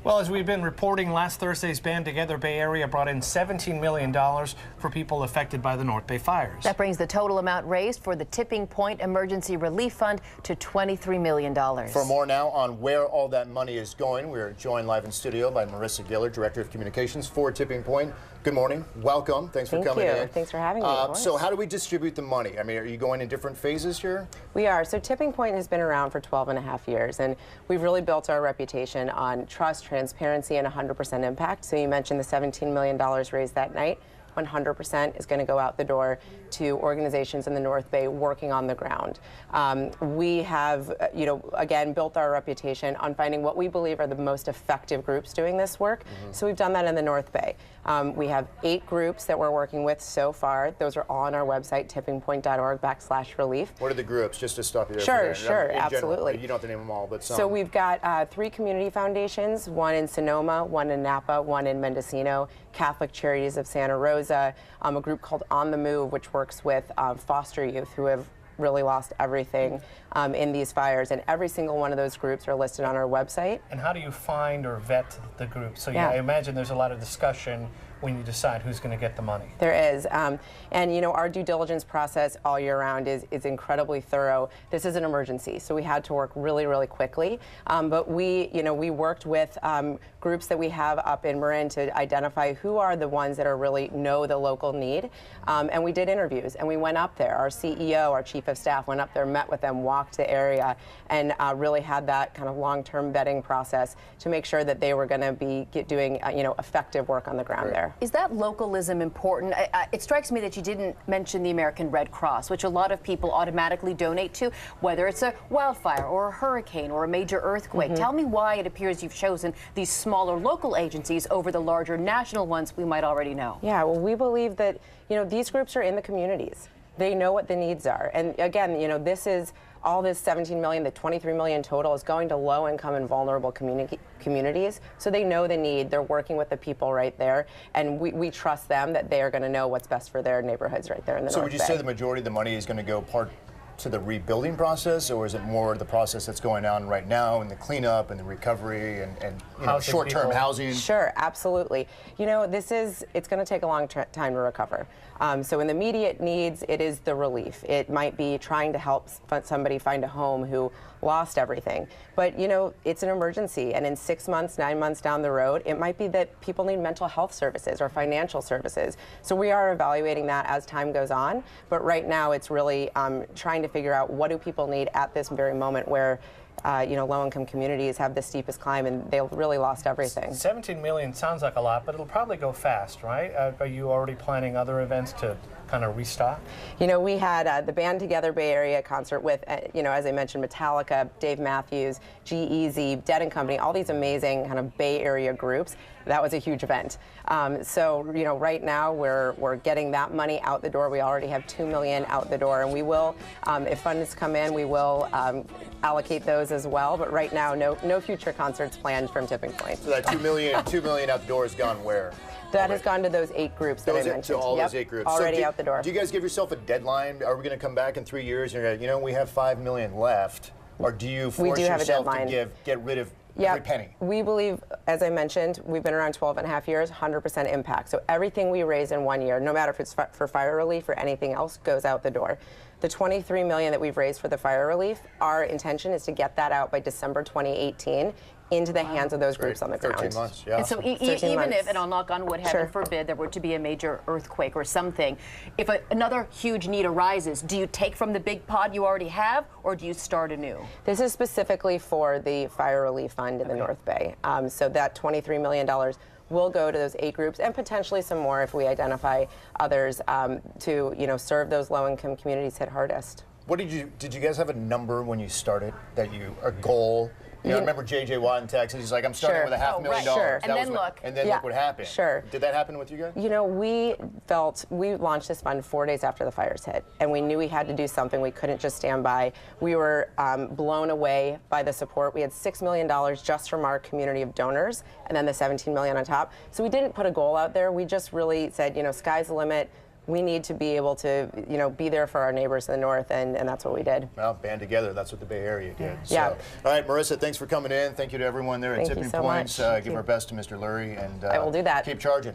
Well, as we've been reporting, last Thursday's Band Together Bay Area brought in $17 million for people affected by the North Bay fires. That brings the total amount raised for the Tipping Point Emergency Relief Fund to $23 million. For more now on where all that money is going, we're joined live in studio by Marissa Giller, Director of Communications for Tipping Point. Good morning. Welcome. Thanks for coming in. Thanks for having me. So how do we distribute the money? I mean, are you going in different phases here? We are. So Tipping Point has been around for 12 and a half years, and we've really built our reputation on trust, transparency, and 100% impact. So you mentioned the $17 million raised that night. 100% is going to go out the door to organizations in the North Bay working on the ground. We have, again, built our reputation on finding what we believe are the most effective groups doing this work. So we've done that in the North Bay. We have 8 groups that we're working with so far. Those are all on our website, tippingpoint.org/relief. What are the groups, just to stop you there? Sure, absolutely. You don't have to name them all, but some. So we've got 3 community foundations, one in Sonoma, one in Napa, one in Mendocino, Catholic Charities of Santa Rosa, a group called On the Move, which works with foster youth who have really lost everything in these fires, and every single one of those groups are listed on our website. And how do you find or vet the groups? So I imagine there's a lot of discussion when you decide who's going to get the money. There is, and our due diligence process all year round is incredibly thorough. This is an emergency, so we had to work really, really quickly. But we worked with groups that we have up in Marin to identify who are the ones that are really know the local need, and we did interviews, and we went up there. Our CEO, our chief of staff, went up there, met with them, walked the area, and really had that kind of long-term vetting process to make sure that they were going to be doing effective work on the ground there. Is that localism important? It strikes me that you didn't mention the American Red Cross, which a lot of people automatically donate to, whether it's a wildfire or a hurricane or a major earthquake. Tell me why it appears you've chosen these smaller local agencies over the larger national ones we might already know. Yeah, well, we believe that, these groups are in the communities. They know what the needs are. And again, this is all this $17 million, the $23 million total is going to low-income and vulnerable communities. So they know the need. They're working with the people right there, and we trust them that they are going to know what's best for their neighborhoods right there in the North Bay. So would you say the majority of the money is going to go part to the rebuilding process, or is it more the process that's going on right now and the cleanup and the recovery and short-term housing? Sure, absolutely. It's going to take a long time to recover. So in the immediate needs, it is the relief. It might be trying to help somebody find a home who lost everything. But, it's an emergency, and in 6 months, 9 months down the road, it might be that people need mental health services or financial services. So we are evaluating that as time goes on. But right now, it's really trying to figure out what do people need at this very moment where low-income communities have the steepest climb, and they've really lost everything. 17 million sounds like a lot, but it'll probably go fast, right? Are you already planning other events to kind of restock? We had the Band Together Bay Area concert with, as I mentioned, Metallica, Dave Matthews, G-Eazy, Dead & Company, all these amazing kind of Bay Area groups. That was a huge event. So, right now we're getting that money out the door. We already have $2 million out the door, and we will, if funds come in, we will allocate those as well. But right now, no future concerts planned from Tipping Point. So that $2 million out the door has gone where? That has gone to those 8 groups that I mentioned. To all those 8 groups. Already out the door. Do you guys give yourself a deadline? Are we going to come back in 3 years and you're like, we have $5 million left? Or do you force yourself to get rid of every penny? We believe, as I mentioned, we've been around 12 and a half years, 100% impact. So everything we raise in 1 year, no matter if it's for fire relief or anything else, goes out the door. The $23 million that we've raised for the fire relief, our intention is to get that out by December 2018 into the hands of those groups on the ground. 13 months, yeah. And so even if, and I'll knock on wood, heaven forbid, there were to be a major earthquake or something, if another huge need arises, do you take from the big pot you already have, or do you start anew? This is specifically for the Fire Relief Fund in the North Bay. So that $23 million will go to those 8 groups, and potentially some more if we identify others to serve those low-income communities hit hardest. What did you guys have a number when you started, a goal? I remember J.J. Watt in Texas. He's like, I'm starting with a $500,000. And then look. And then look what happened. Sure. Did that happen with you guys? We launched this fund 4 days after the fires hit, and we knew we had to do something. We couldn't just stand by. We were blown away by the support. We had $6 million just from our community of donors, and then the $17 million on top. So we didn't put a goal out there. We just really said, sky's the limit. we need to be able to, be there for our neighbors in the north, and that's what we did. Well, band together. That's what the Bay Area did. Yeah. So, all right, Marissa, thanks for coming in. Thank you to everyone there at Thank you Tipping so Points. much. Thank Give you. our best to Mr. Lurie, and I will do that. Keep charging.